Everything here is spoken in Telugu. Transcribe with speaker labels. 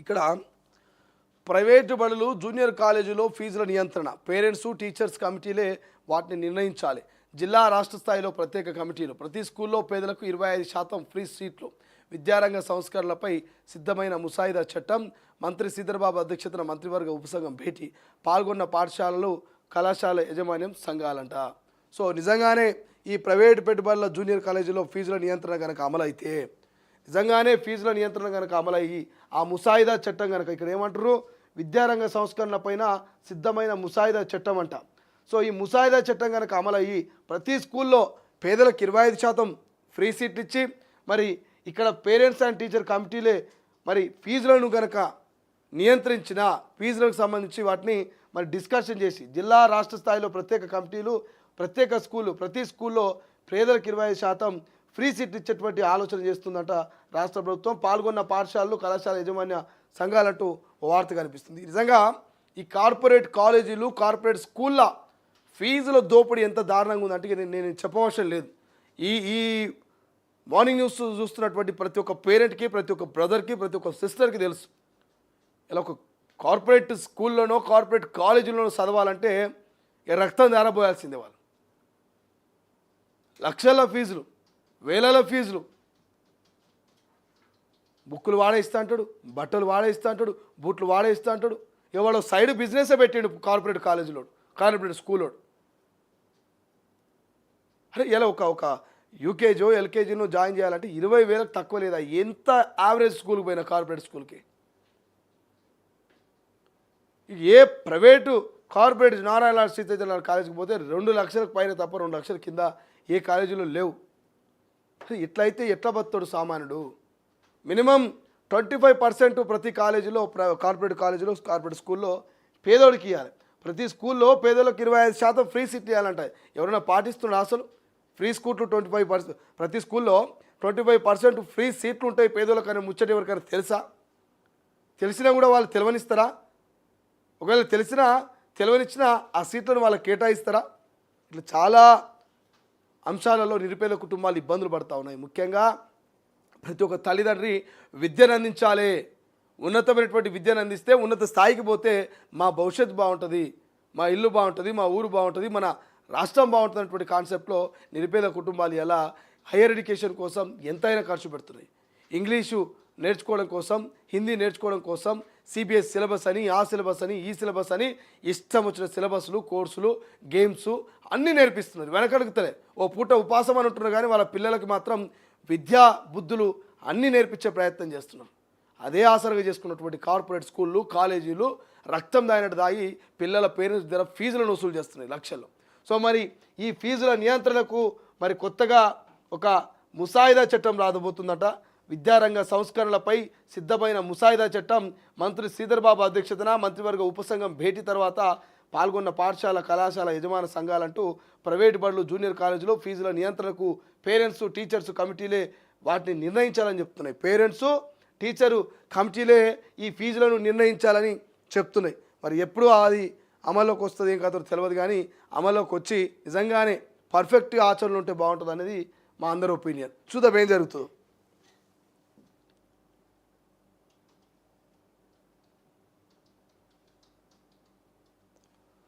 Speaker 1: ఇక్కడ ప్రైవేటు బడులు జూనియర్ కాలేజీలో ఫీజుల నియంత్రణ పేరెంట్స్ టీచర్స్ కమిటీలే వాటిని నిర్ణయించాలి. జిల్లా రాష్ట్ర స్థాయిలో ప్రత్యేక కమిటీలు. ప్రతి స్కూల్లో పేదలకు 25% ఫ్రీ సీట్లు. విద్యారంగ సంస్కరణలపై సిద్ధమైన ముసాయిదా చట్టం. మంత్రి శ్రీధర్బాబు అధ్యక్షతన మంత్రివర్గ ఉపసంఘం భేటీ. పాల్గొన్న పాఠశాలలు కళాశాల యాజమాన్యం సంఘాలంట. సో నిజంగానే ఈ ప్రైవేటు పెట్టుబడుల జూనియర్ కాలేజీలో ఫీజుల నియంత్రణ కనుక అమలైతే, నిజంగానే ఫీజుల నియంత్రణ కనుక అమలయ్యి ఆ ముసాయిదా చట్టం కనుక, ఇక్కడ ఏమంటారు, విద్యారంగ సంస్కరణ పైన సిద్ధమైన ముసాయిదా చట్టం అంట. సో ఈ ముసాయిదా చట్టం కనుక అమలయ్యి ప్రతి స్కూల్లో పేదలకు 25% ఫ్రీ సీట్లు ఇచ్చి, మరి ఇక్కడ పేరెంట్స్ అండ్ టీచర్ కమిటీలే మరి ఫీజులను కనుక నియంత్రించిన, ఫీజులకు సంబంధించి వాటిని మరి డిస్కషన్ చేసి జిల్లా రాష్ట్ర స్థాయిలో ప్రత్యేక కమిటీలు, ప్రత్యేక స్కూళ్ళు, ప్రతి స్కూల్లో పేదలకు 25% ఫ్రీ సీట్ ఇచ్చేటువంటి ఆలోచన చేస్తుందంట రాష్ట్ర ప్రభుత్వం. పాల్గొన్న పాఠశాలలు కళాశాల యాజమాన్య సంఘాలంటూ ఓ వార్త కనిపిస్తుంది. నిజంగా ఈ కార్పొరేట్ కాలేజీలు, కార్పొరేట్ స్కూళ్ళ ఫీజుల దోపిడీ ఎంత దారుణంగా ఉందంటే నేను చెప్పవసరం లేదు. ఈ మార్నింగ్ న్యూస్ చూస్తున్నటువంటి ప్రతి ఒక్క పేరెంట్కి, ప్రతి ఒక్క బ్రదర్కి, ప్రతి ఒక్క సిస్టర్కి తెలుసు. ఇలా ఒక కార్పొరేట్ స్కూల్లోనో కార్పొరేట్ కాలేజీలోనో చదవాలంటే రక్తం దారబోయాల్సిందే. వాళ్ళు లక్షల ఫీజులు, వేలల ఫీజులు, బుక్కులు వాడే ఇస్తా అంటాడు, బట్టలు వాడే ఇస్తా అంటాడు, బూట్లు వాడే ఇస్తా అంటాడు. ఎవడో సైడ్ బిజినెసే పెట్టాడు కార్పొరేట్ కాలేజీలో, కార్పొరేట్ స్కూల్లో. అరే ఇలా ఒక యూకేజో ఎల్కేజీనో జాయిన్ చేయాలంటే 20,000 తక్కువ లేదా? ఎంత యావరేజ్ స్కూల్కి పోయినా కార్పొరేట్ స్కూల్కి, ఏ ప్రైవేటు కార్పొరేట్ నారాయణ శ్రీతేజ కాలేజీకి పోతే 2 లక్షలకు పైన తప్ప 2 లక్షల కింద ఏ కాలేజీలో లేవు. ఇట్లయితే ఎట్లా బతాడు సామాన్యుడు? మినిమం 25% ప్రతి కాలేజీలో, కార్పొరేట్ కాలేజీలో, కార్పొరేట్ స్కూల్లో పేదోడికి ఇవ్వాలి. ప్రతి స్కూల్లో పేదోళ్ళకి 25% ఫ్రీ సీట్లు ఇవ్వాలంట. ఎవరైనా పాటిస్తున్నారు అసలు? ఫ్రీ స్కూట్లు 25%, ప్రతి స్కూల్లో 25% ఫ్రీ సీట్లు ఉంటాయి పేదోళ్ళకని ముచ్చట ఎవరికైనా తెలుసా? తెలిసినా కూడా వాళ్ళు తెలవనిస్తారా? ఒకవేళ తెలివనిచ్చినా ఆ సీట్లను వాళ్ళకి కేటాయిస్తారా? ఇట్లా చాలా అంశాలలో నిరుపేద కుటుంబాలు ఇబ్బందులు పడుతూ ఉన్నాయి. ముఖ్యంగా ప్రతి ఒక్క తల్లిదండ్రి విద్యను అందించాలి. ఉన్నతమైనటువంటి విద్యను అందిస్తే ఉన్నత స్థాయికి పోతే మా భవిష్యత్తు బాగుంటుంది, మా ఇల్లు బాగుంటుంది, మా ఊరు బాగుంటుంది, మన రాష్ట్రం బాగుంటుంది అనేటువంటి కాన్సెప్ట్లో నిరుపేద కుటుంబాలు ఎలా హైయర్ ఎడ్యుకేషన్ కోసం ఎంతైనా ఖర్చు పెడుతున్నాయి. ఇంగ్లీషు నేర్చుకోవడం కోసం, హిందీ నేర్చుకోవడం కోసం సిబిఎస్ సిలబస్ అని, ఆ సిలబస్ అని, ఈ సిలబస్ అని ఇష్టం వచ్చిన సిలబస్లు, కోర్సులు, గేమ్స్ అన్నీ నేర్పిస్తున్నారు. వెనకడుగుతలే ఓ పూట ఉపాసం అని ఉంటున్నారు, కానీ వాళ్ళ పిల్లలకి మాత్రం విద్యా బుద్ధులు అన్నీ నేర్పించే ప్రయత్నం చేస్తున్నారు. అదే ఆసరగా చేసుకున్నటువంటి కార్పొరేట్ స్కూళ్ళు, కాలేజీలు రక్తం దాయినట్టు దాగి పిల్లల పేరెంట్స్ దగ్గర ఫీజులను వసూలు చేస్తున్నాయి లక్షల్లో. సో మరి ఈ ఫీజుల నియంత్రణకు మరి కొత్తగా ఒక ముసాయిదా చట్టం రాబోతుందట. విద్యారంగ సంస్కరణలపై సిద్ధమైన ముసాయిదా చట్టం మంత్రి శ్రీధర్బాబు అధ్యక్షతన మంత్రివర్గ ఉపసంఘం భేటీ తర్వాత పాల్గొన్న పాఠశాల కళాశాల యజమాన సంఘాలంటూ ప్రైవేటు బడులు జూనియర్ కాలేజీలో ఫీజుల నియంత్రణకు పేరెంట్స్ టీచర్స్ కమిటీలే వాటిని నిర్ణయించాలని చెప్తున్నాయి. పేరెంట్స్ టీచరు కమిటీలే ఈ ఫీజులను నిర్ణయించాలని చెప్తున్నాయి. మరి ఎప్పుడు అది అమల్లోకి వస్తుంది ఏం కాదో తెలియదు, కానీ అమల్లోకి వచ్చి నిజంగానే పర్ఫెక్ట్గా ఆచరణలు ఉంటే బాగుంటుంది అనేది మా అందరి ఒపీనియన్. చూద్దాం ఏం జరుగుతుందో.